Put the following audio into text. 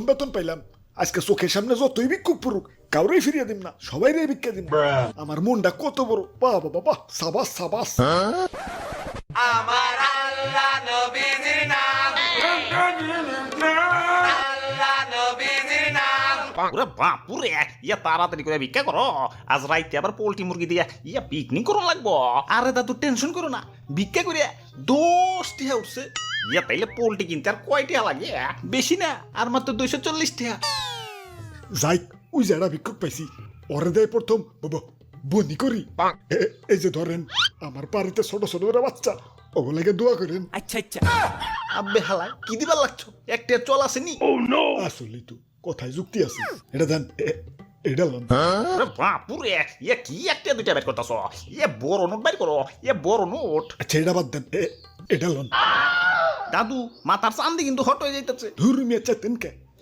বেতন পাইলাম আজকে চোখের সামনে যতই ভিক্ষুক পড়ুক কাউরেই ফিরিয়ে দিম না, সবাই রে ভিক্ষা দিম। আমার মনটা কত বড়, বাবা বাবা, সাবাস সাবাস। আমার আল্লাহ নবীজির নাম, আল্লাহ নবীজির নাম। ওরে বাপুরে, ইয়া তাড়াতাড়ি করে ভিক্ষা করো, আজ রাইতে আবার পোল্ট্রি মুরগি দিয়া ইয়া পিকনিক করো লাগবো। আরে দাদু টেনশন করো না, ভিক্ষা করে 10 টিহা উঠছে। ইয়া তাইলে পোল্ট্রি কিনতে আর কয় টিহা লাগে? বেশি না, আর মাত্র 240 টিহা। যাই, ওই যারা ভিক্ষুক পাইছি ওরে দেয় প্রথম বাবা বনি করি। এই যে ধরেন আমার বাড়িতে ছোট ছোট ওরা বাচ্চা, ওগুলোকে দোয়া করেন। আচ্ছা আচ্ছা, আব্বে হালাই কি দিবার লাগছো? একটা চল আসেনি। আসলে তো কথায় যুক্তি আছে, এটা দেন, এটা লন। ওরে বাপুরে, ইয়া কি একটা দুইটা বের করতেছ? ইয়া বড় নোট বের করো, ইয়া বড় নোট। আচ্ছা এটা বাদ দেন, এটা লন। দাদু মাথার চান্দি কিন্তু হট হয়ে যাইতেছে। ধুর মিয়া চাইতেন কে,